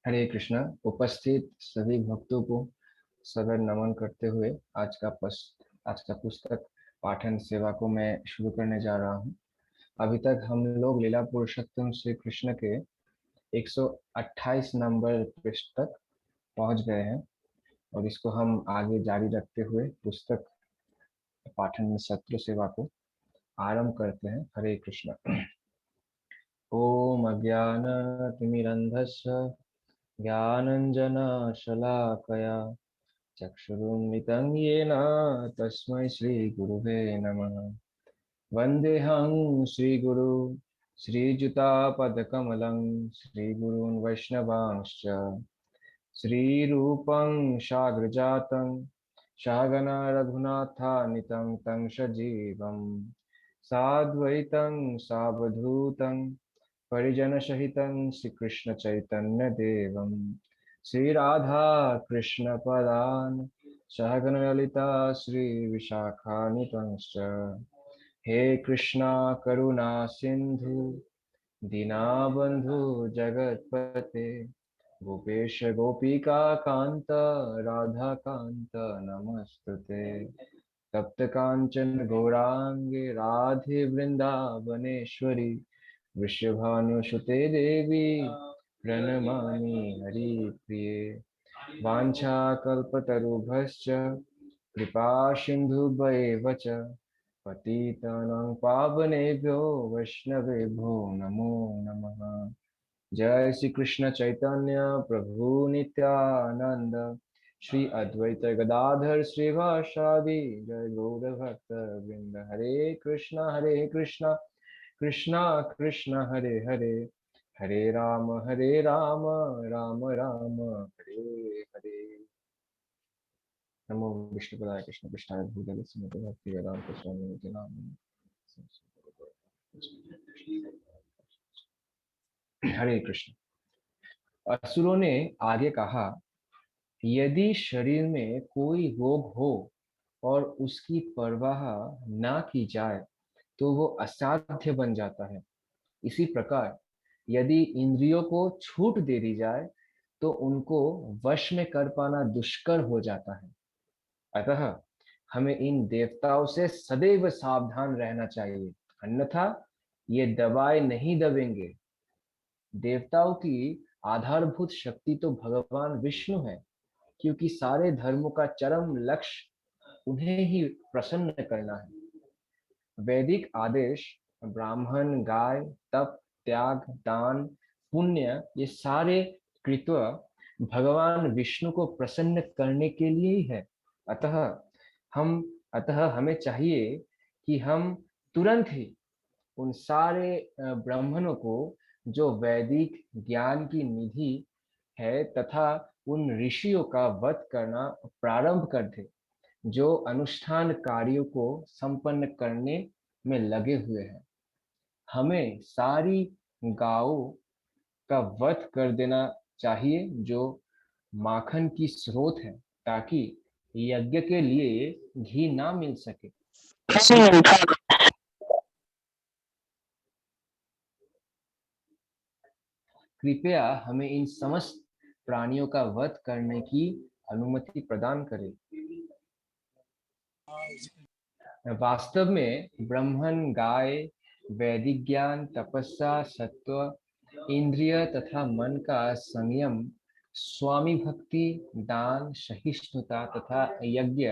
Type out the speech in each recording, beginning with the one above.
हरे कृष्णा। उपस्थित सभी भक्तों को सदर नमन करते हुए आज का पुस्तक पाठन सेवा को मैं शुरू करने जा रहा हूँ। अभी तक हम लोग लीला पुरुषोत्तम श्री कृष्ण के 128 नंबर पृष्ठ तक पहुँच गए हैं और इसको हम आगे जारी रखते हुए पुस्तक पाठन सत्र सेवा को आरंभ करते हैं। हरे कृष्ण। ओम अज्ञानतिमिरन्धस्य ज्ञानञ्जनशलाकया चक्षुरुन्मितं येन तस्मै श्रीगुरुवे नमः। वन्देऽहं श्रीगुरु श्रीयुतापदकमलं श्रीगुरून् वैष्णवांश्च श्रीरूपं साग्रजातं सहगना रघुनाथान्वितं तं सजीवं साद्वैतं सावधूतं परिजनसहितं श्रीकृष्णचैतन्यदेवं श्रीराधा कृष्णपदान् सहगणललिता श्रीविशाखान्वितंश्च। हे कृष्णा करुणा सिन्धु दीनाबन्धु जगत्पते गोपेश गोपिका कान्त राधा कान्त नमस्तुते। तप्त कांचन गौरांगे राधे वृंदावनेश्वरी वृषभानुसुते देवी प्रणमामि हरिप्रिये। वाञ्छाकल्पतरुभ्यश्च कृपा सिन्धुभ्येव च पतितानां पावनेभ्यो वैष्णवेभ्यो नमो नमः। जय श्री कृष्ण चैतन्य प्रभु नित्यानंद श्री अद्वैत गदाधर श्रीवासादि जय गौर भक्त वृंद। हरे कृष्णा कृष्णा कृष्णा हरे हरे हरे राम राम राम हरे हरे। नमो विष्णुपदाय कृष्ण पृष्ठाय भूतले स्मृति भक्ति वेदांत स्वामी नित्य नाम। हरे कृष्ण। असुरों ने आगे कहा, यदि शरीर में कोई रोग हो और उसकी परवाह ना की जाए तो वो असाध्य बन जाता है। इसी प्रकार यदि इंद्रियों को छूट दे दी जाए तो उनको वश में कर पाना दुष्कर हो जाता है। अतः हमें इन देवताओं से सदैव सावधान रहना चाहिए, अन्यथा ये दबाए नहीं दबेंगे। देवताओं की आधारभूत शक्ति तो भगवान विष्णु है, क्योंकि सारे धर्मों का चरम लक्ष्य उन्हें ही प्रसन्न करना है। वैदिक आदेश ब्राह्मण, गाय, तप, त्याग, दान, पुण्य ये सारे कृत्य भगवान विष्णु को प्रसन्न करने के लिए ही है। अतः हम अतः हमें चाहिए कि हम तुरंत ही उन सारे ब्राह्मणों को जो वैदिक ज्ञान की निधि है तथा उन ऋषियों का वध करना प्रारंभ कर दे जो अनुष्ठान कार्यों को संपन्न करने में लगे हुए हैं। हमें सारी गायों का वध कर देना चाहिए जो माखन की स्रोत है, ताकि यज्ञ के लिए घी ना मिल सके। कृपया हमें इन समस्त प्राणियों का वध करने की अनुमति प्रदान करें। वास्तव में ब्राह्मण, गाय, वैदिक ज्ञान, तपस्या, सत्व, इंद्रिय तथा मन का संयम, स्वामी भक्ति, दान, सहिष्णुता तथा यज्ञ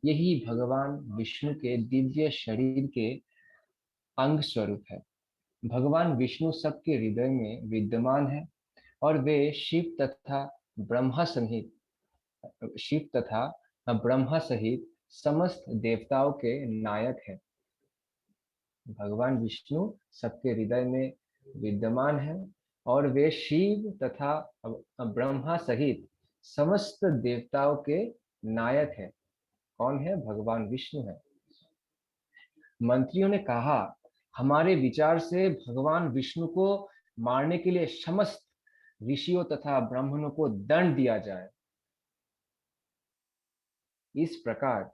यही भगवान विष्णु के दिव्य शरीर के अंग स्वरूप है। भगवान विष्णु सबके हृदय में विद्यमान है और वे शिव तथा ब्रह्मा सहित समस्त देवताओं के नायक हैं। भगवान विष्णु सबके हृदय में विद्यमान है और वे शिव तथा ब्रह्मा सहित समस्त देवताओं के नायक है। कौन है? भगवान विष्णु है। मंत्रियों ने कहा, हमारे विचार से भगवान विष्णु को मारने के लिए समस्त ऋषियों तथा ब्राह्मणों को दंड दिया जाए। इस प्रकार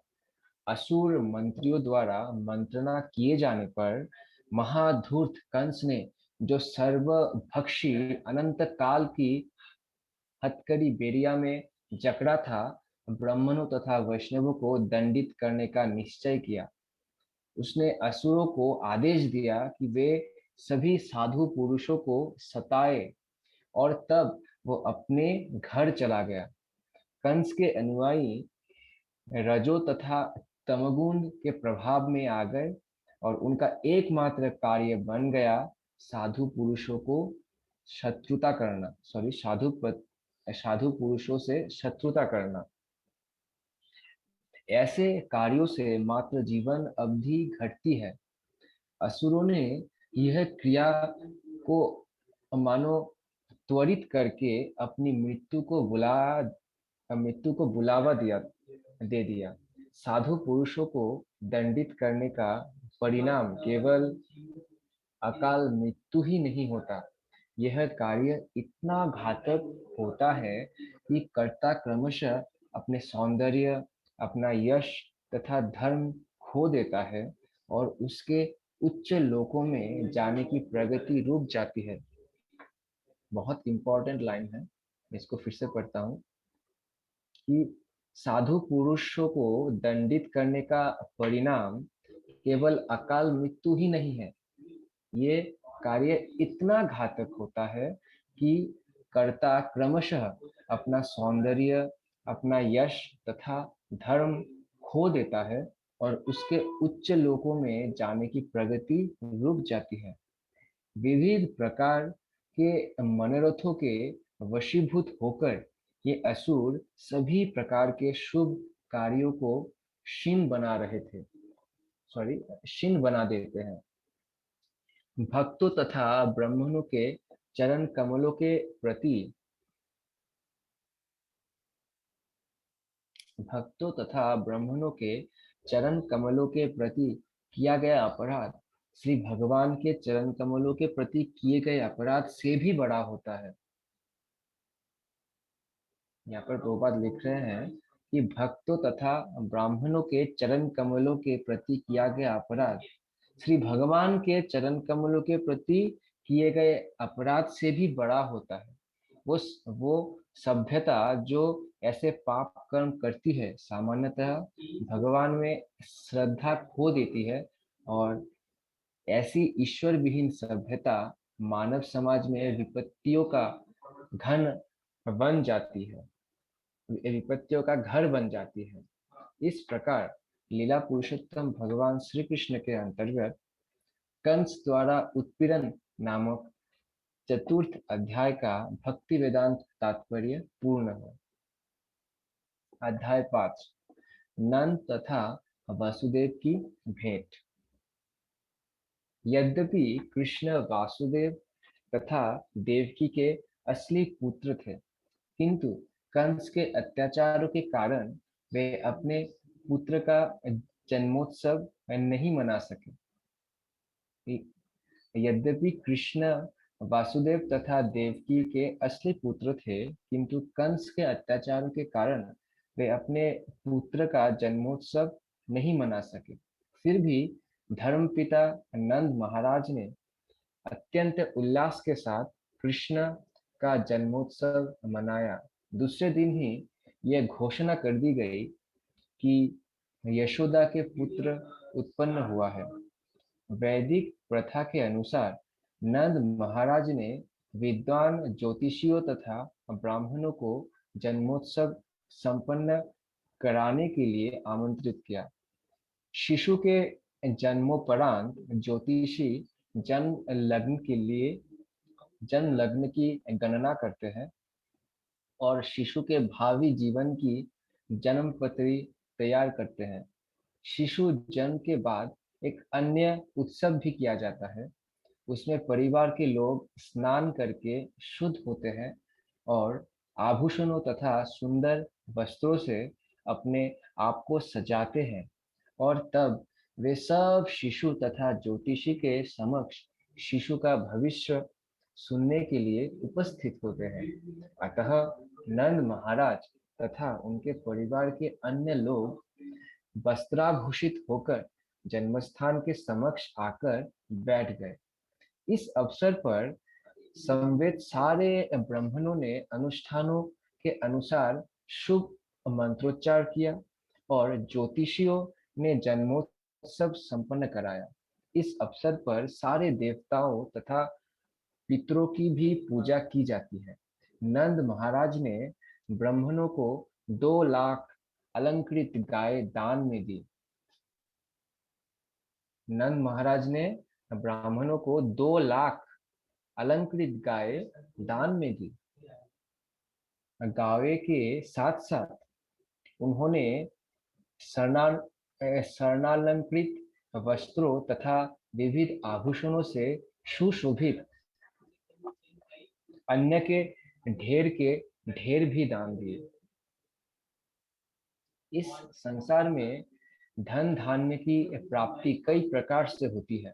असुर मंत्रियों द्वारा मंत्रणा किए जाने पर महाधूर्त कंस ने, जो सर्वभक्षी अनंत काल की हथकड़ी बेरिया में जकड़ा था, ब्राह्मणों तथा वैष्णवों को दंडित करने का निश्चय किया। उसने असुरों को आदेश दिया कि वे सभी साधु पुरुषों को सताए, और तब वो अपने घर चला गया। कंस के अनुयायी रजो तथा तमोगुण के प्रभाव में आ गए, और उनका एकमात्र कार्य बन गया साधु पुरुषों को शत्रुता करना, साधु पुरुषों से शत्रुता करना। ऐसे कार्यों से मात्र जीवन अवधि घटती है। असुरों ने यह क्रिया को मानो त्वरित करके अपनी मृत्यु को बुलावा दे दिया। साधु पुरुषों को दंडित करने का परिणाम केवल अकाल मृत्यु ही नहीं होता, यह कार्य इतना घातक होता है कि कर्ता क्रमशः अपने सौंदर्य, अपना यश तथा धर्म खो देता है, और उसके उच्च लोकों में जाने की प्रगति रुक जाती है। बहुत इंपॉर्टेंट लाइन है, मैं इसको फिर से पढ़ता हूँ कि साधु पुरुषों को दंडित करने का परिणाम केवल अकाल मृत्यु ही नहीं है, ये कार्य इतना घातक होता है कि कर्ता क्रमशः अपना सौंदर्य, अपना यश तथा धर्म खो देता है, और उसके उच्च लोकों में जाने की प्रगति रुक जाती है। विविध प्रकार के मनोरथों के वशीभूत होकर ये असुर सभी प्रकार के शुभ कार्यों को क्षीण बना देते हैं। भक्तों तथा ब्राह्मणों के चरण कमलों के प्रति भक्तों तथा ब्राह्मणों के चरण कमलों के प्रति किया गया अपराध श्री भगवान के चरण कमलों के प्रति किए गए अपराध से भी बड़ा होता है। यहाँ पर प्रभुपाद लिख रहे हैं कि भक्तों तथा ब्राह्मणों के चरण कमलों के प्रति किया गया अपराध श्री भगवान के चरण कमलों के प्रति किए गए अपराध से भी बड़ा होता है। वो सभ्यता जो ऐसे पाप कर्म करती है, सामान्यतः भगवान में श्रद्धा खो देती है, और ऐसी ईश्वर विहीन सभ्यता मानव समाज में विपत्तियों का घन बन जाती है विपत्तियों का घर बन जाती है। इस प्रकार लीला पुरुषोत्तम भगवान श्री कृष्ण के अंतर्गत कंस द्वारा उत्पीड़न नामक चतुर्थ अध्याय का भक्ति वेदांत तात्पर्य पूर्ण है। अध्याय 5 नंद तथा वासुदेव की भेंट। यद्यपि कृष्ण वासुदेव तथा देवकी के असली पुत्र थे, किंतु कंस के अत्याचारों के कारण वे अपने पुत्र का जन्मोत्सव नहीं मना सके। यद्यपि कृष्ण वासुदेव तथा देवकी के असली पुत्र थे, किंतु कंस के अत्याचारों के कारण वे अपने पुत्र का जन्मोत्सव नहीं मना सके। फिर भी धर्मपिता नंद महाराज ने अत्यंत उल्लास के साथ कृष्ण का जन्मोत्सव मनाया। दूसरे दिन ही यह घोषणा कर दी गई कि यशोदा के पुत्र उत्पन्न हुआ है। वैदिक प्रथा के अनुसार नंद महाराज ने विद्वान ज्योतिषियों तथा ब्राह्मणों को जन्मोत्सव संपन्न कराने के लिए आमंत्रित किया। शिशु के जन्मोपरांत ज्योतिषी जन्म लग्न की गणना करते हैं, और शिशु के भावी जीवन की जन्म पत्री तैयार करते हैं। शिशु जन्म के बाद एक अन्य उत्सव भी किया जाता है। उसमें परिवार के लोग स्नान करके शुद्ध होते हैं, और आभूषणों तथा सुंदर वस्त्रों से अपने आप को सजाते हैं, और तब वे सब शिशु तथा ज्योतिषी के समक्ष शिशु का भविष्य सुनने के लिए उपस्थित होते हैं। अतः नंद महाराज तथा उनके परिवार के अन्य लोग वस्त्राभूषित होकर जन्मस्थान के समक्ष आकर बैठ गए। इस अवसर पर समवेत सारे ब्राह्मणों ने अनुष्ठानों के अनुसार शुभ मंत्रोच्चार किया और ज्योतिषियों ने जन्मोत्सव संपन्न कराया। इस अवसर पर सारे देवताओं तथा पितरों की भी पूजा की जाती है। नंद महाराज ने ब्राह्मणों को 2 लाख अलंकृत गाय दान में दी। नंद महाराज ने ब्राह्मणों को 2 लाख अलंकृत गाय दान में दी। गावे के साथ साथ उन्होंने स्वर्णालंकृत वस्त्रों तथा विविध आभूषणों से सुशोभित अन्य के ढेर भी दान दिए। इस संसार में धन धान्य की प्राप्ति कई प्रकार से होती है,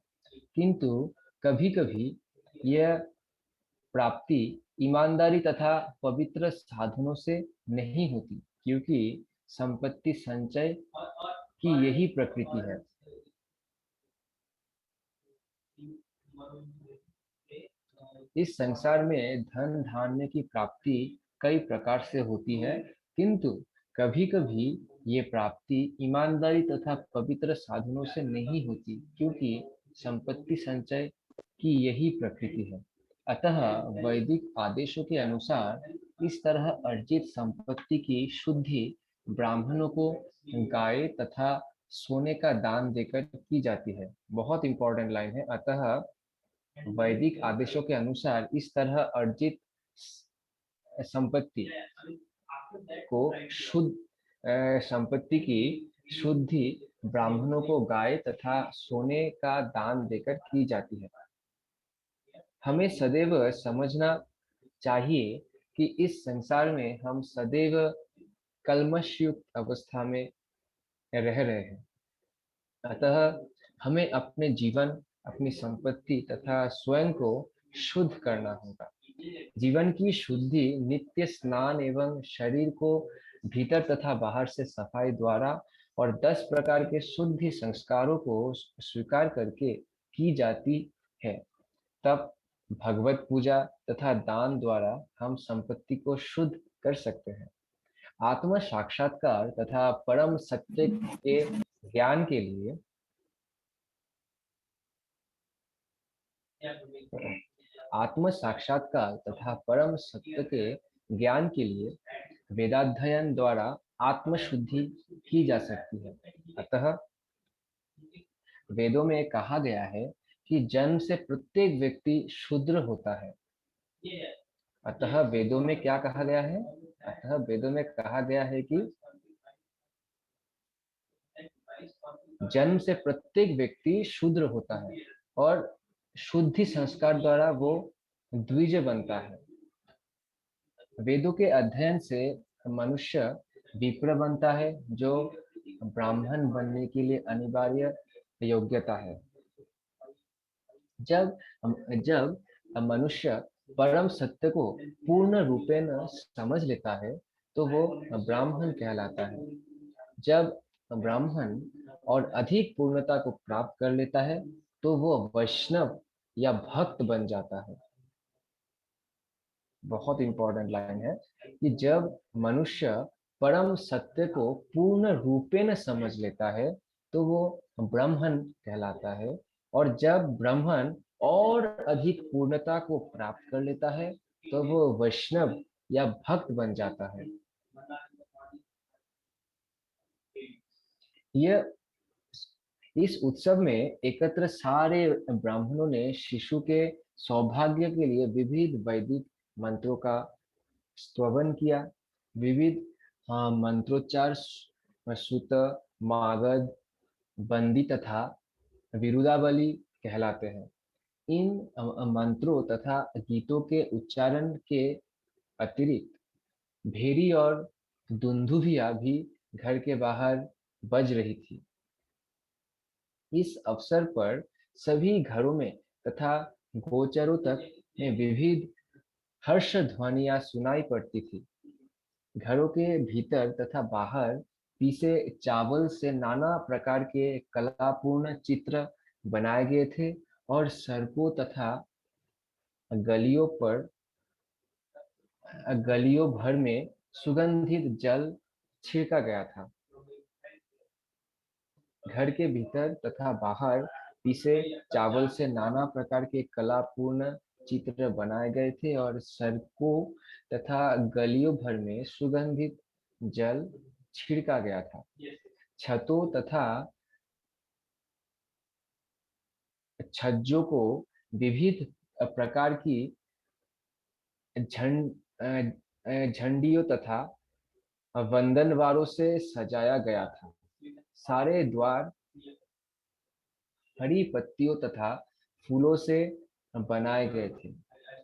किंतु कभी-कभी यह प्राप्ति ईमानदारी तथा पवित्र साधनों से नहीं होती, क्योंकि संपत्ति संचय की यही प्रकृति है। इस संसार में धन धान्य की प्राप्ति कई प्रकार से होती है, किंतु कभी-कभी ये प्राप्ति ईमानदारी तथा पवित्र साधनों से नहीं होती, क्योंकि संपत्ति संचय की यही प्रकृति है। अतः वैदिक आदेशों के अनुसार इस तरह अर्जित संपत्ति की शुद्धि ब्राह्मणों को गाय तथा सोने का दान देकर की जाती है। बहुत इंपॉर्टेंट लाइन है। अतः वैदिक आदेशों के अनुसार इस तरह अर्जित संपत्ति को शुद्ध संपत्ति की शुद्धि ब्राह्मणों को गाय तथा सोने का दान देकर की जाती है। हमें सदैव समझना चाहिए कि इस संसार में हम सदैव कल्मषयुक्त अवस्था में रह रहे हैं। अतः हमें अपने जीवन, अपनी संपत्ति तथा स्वयं को शुद्ध करना होगा। जीवन की शुद्धि नित्य स्नान एवं शरीर को भीतर तथा बाहर से सफाई द्वारा और 10 प्रकार के शुद्धि संस्कारों को स्वीकार करके की जाती है। तब भगवत पूजा तथा दान द्वारा हम संपत्ति को शुद्ध कर सकते हैं। आत्म साक्षात्कार तथा परम सत्य के ज्ञान के लिए आत्म साक्षात्कार तथा परम सत्य के ज्ञान के लिए वेदाध्ययन द्वारा आत्मशुद्धि की जा सकती है। अतः वेदों में कहा गया है कि जन्म से प्रत्येक व्यक्ति शूद्र होता है। अतः वेदों में क्या कहा गया है? अतः वेदों में कहा गया है कि जन्म से प्रत्येक व्यक्ति शूद्र होता है और शुद्धि संस्कार द्वारा वो द्विज बनता है। वेदों के अध्ययन से मनुष्य विप्र बनता है, जो ब्राह्मण बनने के लिए अनिवार्य योग्यता है। जब जब मनुष्य परम सत्य को पूर्ण रूपेण समझ लेता है, तो वो ब्राह्मण कहलाता है। जब ब्राह्मण और अधिक पूर्णता को प्राप्त कर लेता है, तो वो वैष्णव या भक्त बन जाता है। बहुत इंपॉर्टेंट लाइन है कि जब मनुष्य परम सत्य को पूर्ण रूपेण समझ लेता है, तो वो ब्राह्मण कहलाता है। और जब ब्राह्मण और अधिक पूर्णता को प्राप्त कर लेता है, तो वो वैष्णव या भक्त बन जाता है। यह इस उत्सव में एकत्र सारे ब्राह्मणों ने शिशु के सौभाग्य के लिए विविध वैदिक मंत्रों का स्तवन किया। विविध मंत्रोच्चार सुत, मागध, बंदी तथा विरुदावली कहलाते हैं। इन मंत्रों तथा गीतों के उच्चारण के अतिरिक्त भेरी और दुंदुभिया भी घर के बाहर बज रही थी। इस अवसर पर सभी घरों में तथा गोचरों तक में विविध हर्ष ध्वनियां सुनाई पड़ती थी। घरों के भीतर तथा बाहर पीसे चावल से नाना प्रकार के कलापूर्ण चित्र बनाए गए थे और सड़कों तथा गलियों पर गलियों भर में सुगंधित जल छिड़का गया था। घर के भीतर तथा बाहर पीसे चावल से नाना प्रकार के कलापूर्ण चित्र बनाए गए थे और सड़कों तथा गलियों भर में सुगंधित जल छिड़का गया था। छतों तथा छज्जों को विविध प्रकार की झंड झंडियों तथा वंदनवारों से सजाया गया था। सारे द्वार हरी पत्तियों तथा फूलों से बनाए गए थे।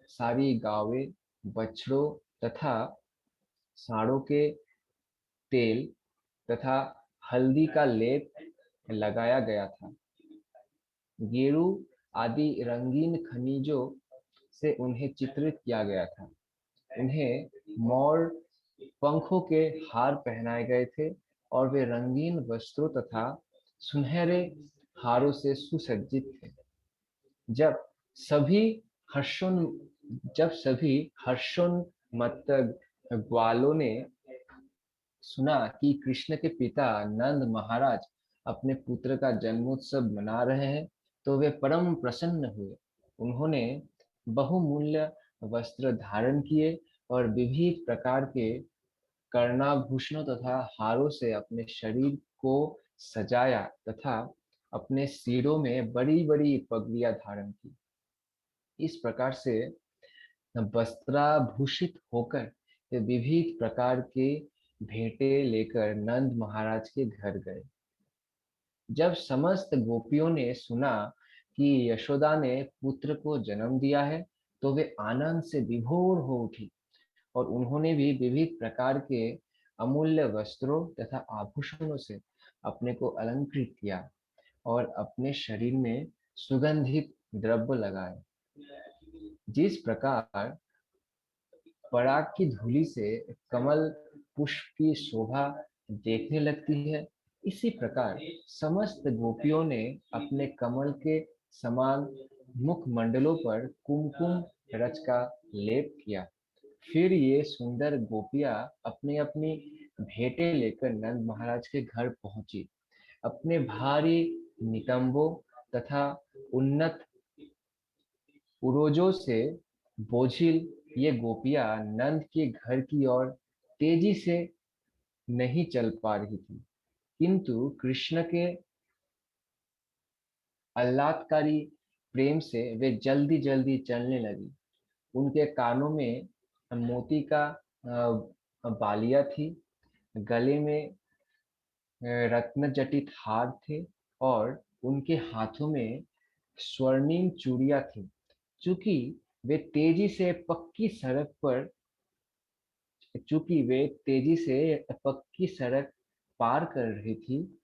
सारी गावें बछड़ों तथा सांडों के तेल तथा हल्दी का लेप लगाया गया था। गेरू आदि रंगीन खनिजों से उन्हें चित्रित किया गया था। उन्हें मोर पंखों के हार पहनाए गए थे और वे रंगीन वस्त्रों तथा सुनहरे हारों से सुसज्जित थे। जब सभी हर्षोन जब सभी हर्षोन्मत्त ग्वालों ने सुना कि कृष्ण के पिता नंद महाराज अपने पुत्र का जन्मोत्सव मना रहे हैं, तो वे परम प्रसन्न हुए। उन्होंने बहुमूल्य वस्त्र धारण किए और विविध प्रकार के कर्णाभूषणों तथा हारों से अपने शरीर को सजाया तथा अपने सिरों में बड़ी बड़ी पगड़ियां धारण की। इस प्रकार से वस्त्राभूषित होकर वे विविध प्रकार के भेंटें लेकर नंद महाराज के घर गए। जब समस्त गोपियों ने सुना कि यशोदा ने पुत्र को जन्म दिया है, तो वे आनंद से विभोर हो उठी और उन्होंने भी विविध प्रकार के अमूल्य वस्त्रों तथा आभूषणों से अपने को अलंकृत किया और अपने शरीर में सुगंधित द्रव्य लगाए। जिस प्रकार पराग की धूलि से कमल पुष्प की शोभा देखने लगती है, इसी प्रकार समस्त गोपियों ने अपने कमल के समान मुखमंडलों पर कुमकुम रच का लेप किया। फिर ये सुंदर गोपियां अपनी अपनी भेंटें लेकर नंद महाराज के घर पहुंची। अपने भारी नितंबों तथा उन्नत उरोजों से बोझिल ये गोपियां नंद के घर की ओर तेजी से नहीं चल पा रही थी, किंतु कृष्ण के आह्लादकारी प्रेम से वे जल्दी जल्दी चलने लगी। उनके कानों में मोती का बालियां थी, गले में रत्न जटित हार थे और उनके हाथों में स्वर्णिम चूड़ियां थी। चूंकि वे तेजी से पक्की सड़क पर चूंकि वे तेजी से पक्की सड़क पार कर रही थी,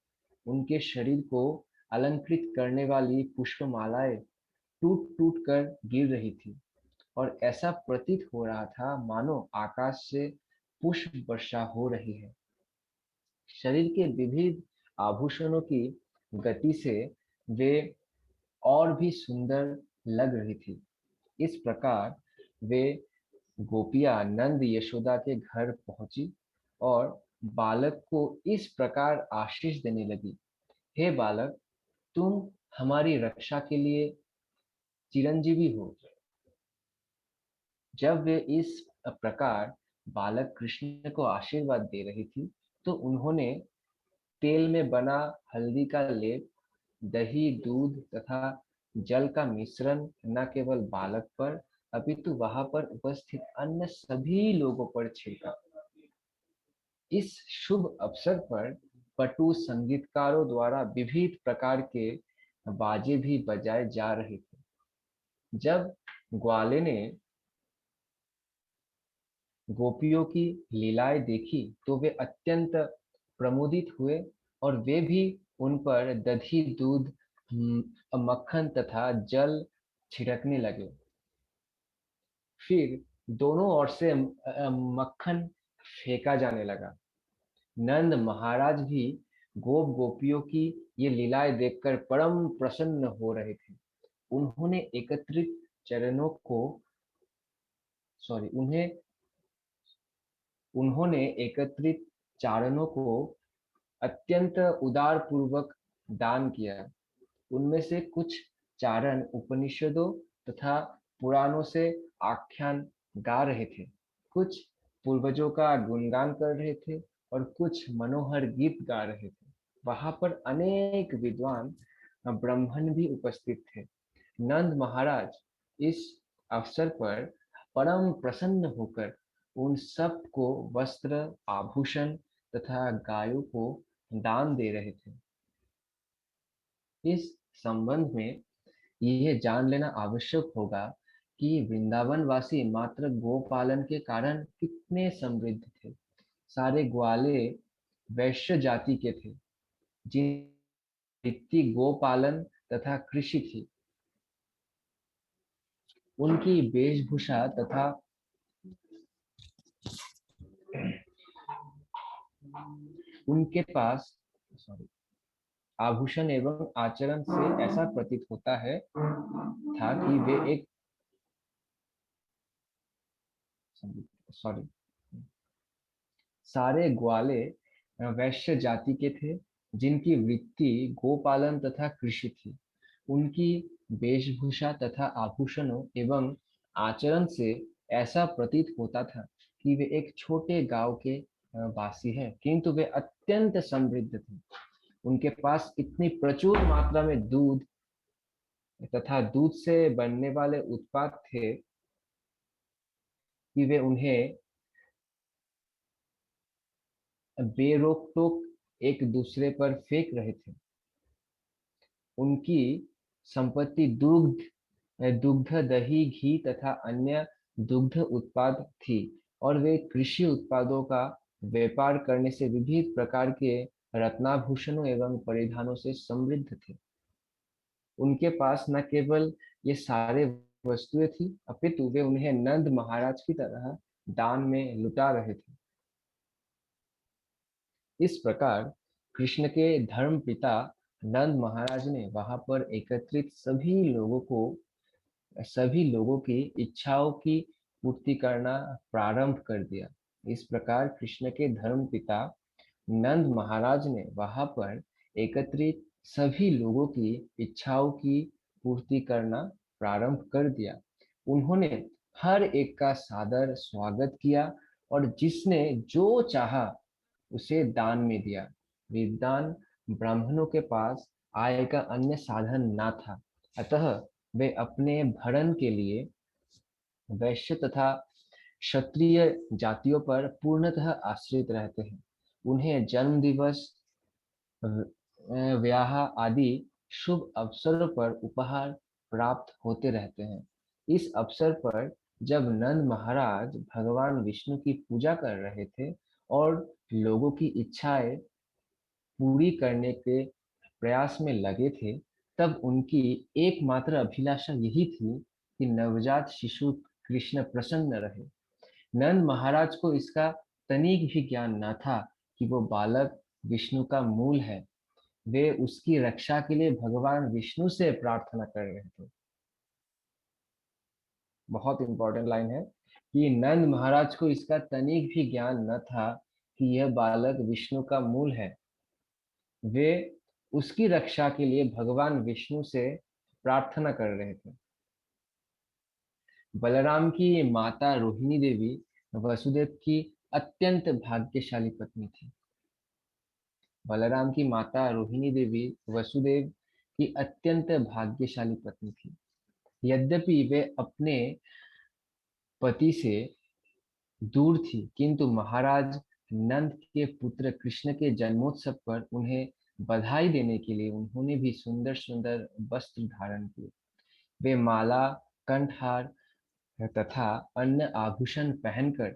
उनके शरीर को अलंकृत करने वाली पुष्पमालाएं टूट टूट कर गिर रही थी और ऐसा प्रतीत हो रहा था मानो आकाश से पुष्प वर्षा हो रही है। शरीर के विविध आभूषणों की गति से वे और भी सुंदर लग रही थी। इस प्रकार वे गोपियां नंद यशोदा के घर पहुंची और बालक को इस प्रकार आशीष देने लगी, हे बालक, तुम हमारी रक्षा के लिए चिरंजीवी हो। जब वे इस प्रकार बालक कृष्ण को आशीर्वाद दे रही थी, तो उन्होंने तेल में बना हल्दी का लेप, दही, दूध तथा जल का मिश्रण न केवल बालक पर अपितु वहां पर उपस्थित अन्य सभी लोगों पर छिड़का। इस शुभ अवसर पर पटु संगीतकारों द्वारा विविध प्रकार के बाजे भी बजाए जा रहे थे। जब ग्वाले ने गोपियों की लीलाएं देखी, तो वे अत्यंत प्रमुदित हुए और वे भी उन पर दधी, दूध, मक्खन तथा जल छिड़कने लगे। फिर दोनों ओर से मक्खन फेंका जाने लगा। नंद महाराज भी गोप गोपियों की ये लीलाएं देखकर परम प्रसन्न हो रहे थे। उन्होंने एकत्रित चरणों को सॉरी उन्हें उन्होंने एकत्रित चारणों को अत्यंत उदार पूर्वक दान किया। उनमें से कुछ चारण उपनिषदों तथा पुराणों से आख्यान गा रहे थे, कुछ पूर्वजों का गुणगान कर रहे थे और कुछ मनोहर गीत गा रहे थे। वहां पर अनेक विद्वान ब्राह्मण भी उपस्थित थे। नंद महाराज इस अवसर पर परम प्रसन्न होकर उन सब को वस्त्र, आभूषण तथा गायों को दान दे रहे थे। इस संबंध में यह जान लेना आवश्यक होगा कि वृंदावन वासी मात्र गोपालन के कारण कितने समृद्ध थे। सारे ग्वाले वैश्य जाति के थे, जिनकी वृत्ति गोपालन तथा कृषि थी। उनकी वेशभूषा तथा उनके पास आभूषण एवं आचरण से ऐसा प्रतीत होता है था कि वे एक सॉरी सारे ग्वाले वैश्य जाति के थे, जिनकी वृत्ति गोपालन तथा कृषि थी। उनकी वेशभूषा तथा आभूषणों एवं आचरण से ऐसा प्रतीत होता था कि वे एक छोटे गांव के वासी हैं, किंतु वे अत्यंत समृद्ध थे। उनके पास इतनी प्रचुर मात्रा में दूध तथा दूध से बनने वाले उत्पाद थे कि वे उन्हें बेरोक टोक एक दूसरे पर फेंक रहे थे। उनकी संपत्ति दुग्ध, दही, घी तथा अन्य दुग्ध उत्पाद थी और वे कृषि उत्पादों का व्यापार करने से विविध प्रकार के रत्नाभूषणों एवं परिधानों से समृद्ध थे। उनके पास न केवल ये सारे वस्तुएं थी, अपितु वे उन्हें नंद महाराज की तरह दान में लुटा रहे थे। इस प्रकार कृष्ण के धर्म पिता नंद महाराज ने वहां पर एकत्रित सभी लोगों की इच्छाओं की पूर्ति करना प्रारंभ कर दिया। इस प्रकार कृष्ण के धर्म पिता नंद महाराज ने वहां पर एकत्रित सभी लोगों की इच्छाओं की पूर्ति करना प्रारंभ कर दिया। उन्होंने हर एक का सादर स्वागत किया और जिसने जो चाहा उसे दान में दिया। विद्वान ब्राह्मणों के पास आय का अन्य साधन न था, अतः वे अपने भरण के लिए वैश्य तथा क्षत्रिय जातियों पर पूर्णतः आश्रित रहते हैं। उन्हें जन्म दिवस, ब्याह आदि शुभ अवसरों पर उपहार प्राप्त होते रहते हैं। इस अवसर पर जब नंद महाराज भगवान विष्णु की पूजा कर रहे थे और लोगों की इच्छाएं पूरी करने के प्रयास में लगे थे, तब उनकी एकमात्र अभिलाषा यही थी कि नवजात शिशु कृष्ण प्रसन्न रहे। नंद महाराज को इसका तनिक भी ज्ञान न था कि वो बालक विष्णु का मूल है। वे उसकी रक्षा के लिए भगवान विष्णु से प्रार्थना कर रहे थे। बहुत इंपॉर्टेंट लाइन है कि नंद महाराज को इसका तनिक भी ज्ञान न था कि यह बालक विष्णु का मूल है। वे उसकी रक्षा के लिए भगवान विष्णु से प्रार्थना कर रहे थे। बलराम की माता रोहिणी देवी वसुदेव की अत्यंत भाग्यशाली पत्नी थी। बलराम की माता रोहिणी देवी वसुदेव की अत्यंत भाग्यशाली पत्नी थी। यद्यपि वे अपने पति से दूर थी, किंतु महाराज नंद के पुत्र कृष्ण के जन्मोत्सव पर उन्हें बधाई देने के लिए उन्होंने भी सुंदर सुंदर वस्त्र धारण किए। वे माला, कंठहार तथा अन्य आभूषण पहनकर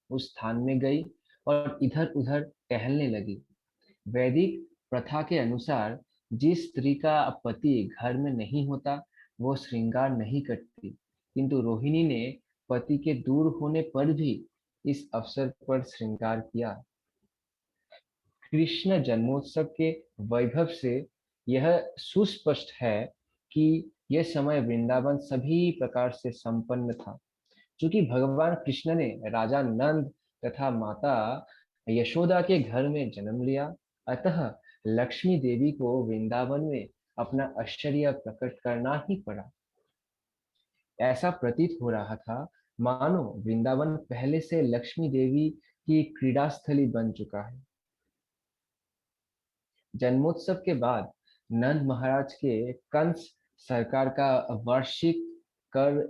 उस स्थान में गई और इधर उधर टहलने लगी। वैदिक प्रथा के अनुसार जिस स्त्री का पति घर में नहीं होता वो श्रृंगार नहीं करती, किंतु रोहिणी ने पति के दूर होने पर भी इस अवसर पर श्रृंगार किया। कृष्ण जन्मोत्सव के वैभव से यह सुस्पष्ट है कि यह समय वृंदावन सभी प्रकार से संपन्न था। चूंकि भगवान कृष्ण ने राजा नंद तथा माता यशोदा के घर में जन्म लिया, अतः लक्ष्मी देवी को वृंदावन में अपना ऐश्वर्य प्रकट करना ही पड़ा। ऐसा प्रतीत हो रहा था मानो वृंदावन पहले से लक्ष्मी देवी की क्रीड़ा स्थली बन चुका है। जन्मोत्सव के बाद नंद महाराज के कंस सरकार का वार्षिक कर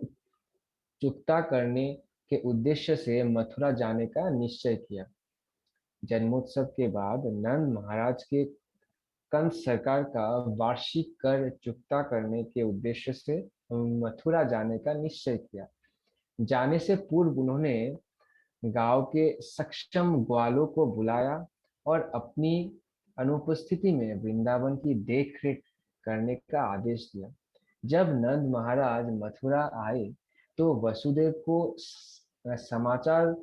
चुकता करने के उद्देश्य से मथुरा जाने का निश्चय किया। जन्मोत्सव के बाद नंद महाराज के कंस सरकार का वार्षिक कर चुकता करने के उद्देश्य से मथुरा जाने का निश्चय किया। जाने से पूर्व उन्होंने गांव के सक्षम ग्वालों को बुलाया और अपनी अनुपस्थिति में वृंदावन की देखरेख करने का आदेश दिया। जब नंद महाराज मथुरा आए तो वसुदेव को समाचार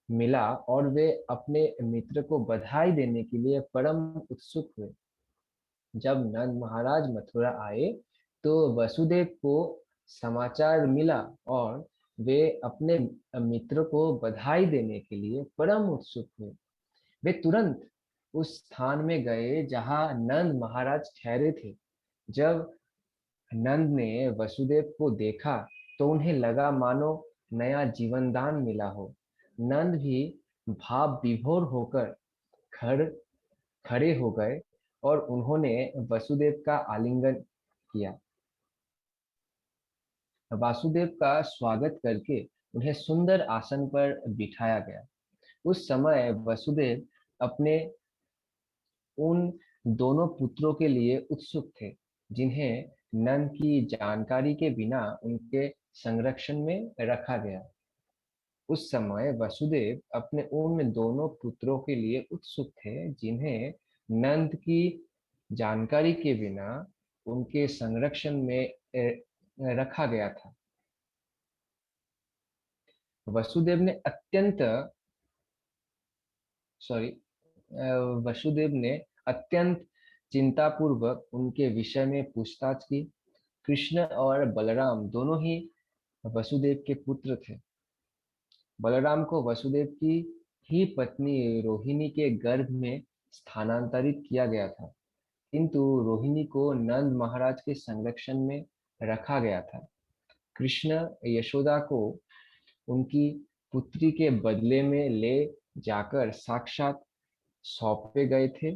मिला और वे अपने मित्र को बधाई देने के लिए परम उत्सुक हुए। जब नंद महाराज मथुरा आए तो वसुदेव को समाचार मिला और वे अपने मित्र को बधाई देने के लिए परम उत्सुक हुए। वे तुरंत उस स्थान में गए जहां नंद महाराज ठहरे थे। जब नंद ने वसुदेव को देखा तो उन्हें लगा मानो नया जीवन दान मिला हो। नंद भी भाव विभोर होकर खड़ खड़े हो गए और उन्होंने वसुदेव का आलिंगन किया। वासुदेव का स्वागत करके उन्हें सुंदर आसन पर बिठाया गया। उस समय वसुदेव अपने उन दोनों पुत्रों के लिए उत्सुक थे जिन्हें नंद की जानकारी के बिना उनके संरक्षण में रखा गया। उस समय वसुदेव अपने उन दोनों पुत्रों के लिए उत्सुक थे जिन्हें नंद की जानकारी के बिना उनके संरक्षण में रखा गया था। वसुदेव ने अत्यंत सॉरी वसुदेव ने अत्यंत चिंतापूर्वक उनके विषय में पूछताछ की। कृष्ण और बलराम दोनों ही वसुदेव के पुत्र थे। बलराम को वसुदेव की ही पत्नी रोहिणी के गर्भ में स्थानांतरित किया गया था, किंतु रोहिणी को नंद महाराज के संरक्षण में रखा गया था। कृष्ण यशोदा को उनकी पुत्री के बदले में ले जाकर साक्षात सौंपे गए थे।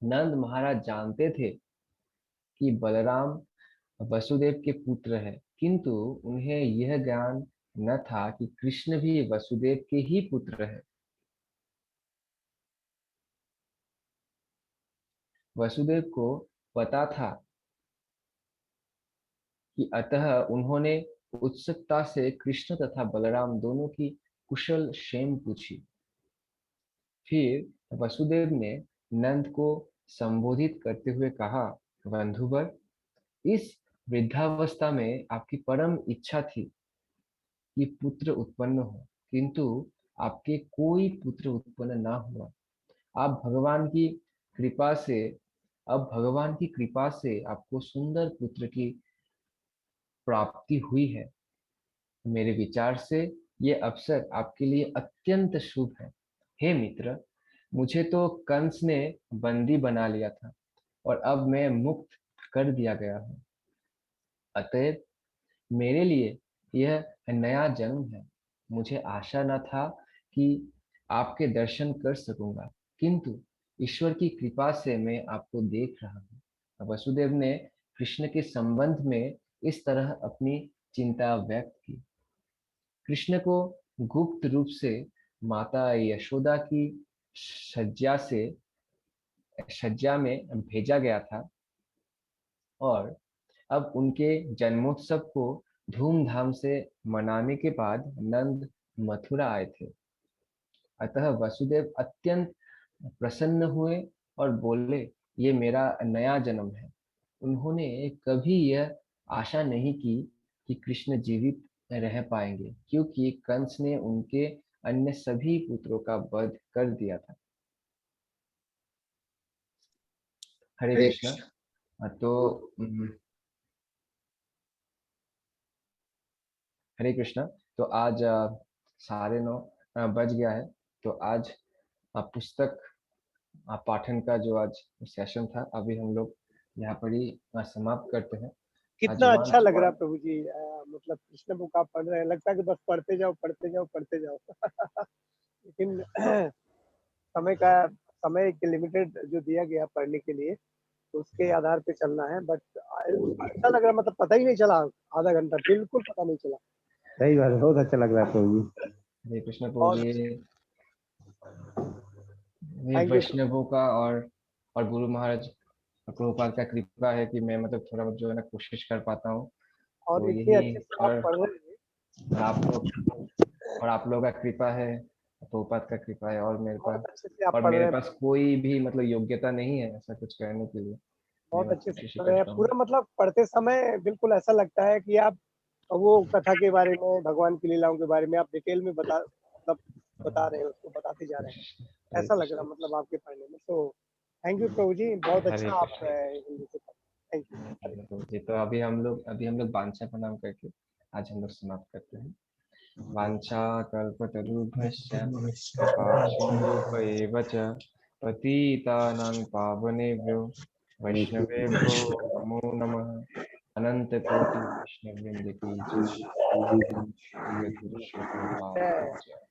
नंद महाराज जानते थे कि बलराम वसुदेव के पुत्र है, किंतु उन्हें यह ज्ञान न था कि कृष्ण भी वसुदेव के ही पुत्र है। वसुदेव को पता था कि अतः उन्होंने उत्सुकता से कृष्ण तथा बलराम दोनों की कुशल क्षेम पूछी। फिर वसुदेव ने नंद को संबोधित करते हुए कहा, बंधुवर, इस वृद्धावस्था में आपकी परम इच्छा थी कि पुत्र उत्पन्न हो, किंतु आपके कोई पुत्र उत्पन्न न हुआ। आप भगवान की कृपा से अब भगवान की कृपा से आपको सुंदर पुत्र की प्राप्ति हुई है। मेरे विचार से ये अवसर आपके लिए अत्यंत शुभ है। हे मित्र, मुझे तो कंस ने बंदी बना लिया था और अब मैं मुक्त कर दिया गया हूँ। अतएव मेरे लिए यह नया जन्म है। मुझे आशा न था कि आपके दर्शन कर सकूंगा, किंतु ईश्वर की कृपा से मैं आपको देख रहा हूँ। वसुदेव ने कृष्ण के संबंध में इस तरह अपनी चिंता व्यक्त की। कृष्ण को गुप्त रूप से माता यशोदा की शज्या में भेजा गया था और अब उनके जन्मोत्सव को धूमधाम से मनाने के बाद नंद मथुरा आए थे। अतः वसुदेव अत्यंत प्रसन्न हुए और बोले, ये मेरा नया जन्म है। उन्होंने कभी यह आशा नहीं की कि कृष्ण जीवित रह पाएंगे, क्योंकि कंस ने उनके अन्य सभी पुत्रों का वध कर दिया था। हरे हरे कृष्णा। कृष्ण। तो तो हरे कृष्णा। तो आज 9:30 बज गया है। तो आज पुस्तक पाठन का जो आज सेशन था, अभी हम लोग यहाँ पर ही समाप्त करते हैं। आज कितना अच्छा वांच लग रहा है प्रभु जी, मतलब कृष्ण बुक आप पढ़ रहे हैं, लगता है कि बस पढ़ते जाओ पढ़ते जाओ पढ़ते जाओ। लेकिन समय के लिमिटेड जो दिया गया पढ़ने के लिए, तो उसके आधार पे चलना है। बट अच्छा लग रहा है, मतलब पता ही नहीं चला, आधा घंटा बिल्कुल पता नहीं चला। सही बात है, बहुत अच्छा लग रहा है प्रभु जी। हरे कृष्ण प्रभु बहुत जी। ये थैंक यू। वैष्णवों का और गुरु महाराज प्रभुपाद का कृपा है कि मैं मतलब थोड़ा बहुत जो है ना कोशिश कर पाता हूँ। और तो इतने यही अच्छे से आप पढ़ रहे हैं, और आप लोग का कृपा है, प्रभुपाद का कृपा है, बहुत अच्छे से आप और पढ़ रहे मेरे हैं, पास कोई भी मतलब योग्यता नहीं है ऐसा कुछ करने के लिए। मैं बहुत बस अच्छे से कोशिश ही पढ़ रहे हैं करता हूँ। पूरा। मतलब पढ़ते समय बिल्कुल ऐसा लगता है कि आप वो कथा के बारे में, भगवान की लीलाओं के बारे में आप डिटेल में मतलब बता रहे हैं, उसको बताते जा रहे हैं। हरे ऐसा लग रहा कृष्ण। मतलब आपके पढ़ने में। तो थैंक यू प्रभु जी, बहुत हरे अच्छा आप कृष्ण। हिंदी से पढ़ते। Thank you. हरे कृष्ण प्रभु जी। तो अभी हम लोग वांछा प्रणाम करके आज हम लोग समाप्त करते हैं। वाञ्छा कल्पतरुभ्यश्च कृपा सिन्धुभ्येव च पतितानां पावनेभ्यो वैष्णवेभ्यो नमो नमः। अनंत कोटि वैष्णववृंद की जय। श्री गुरु श्री प्रभुपाद की जय।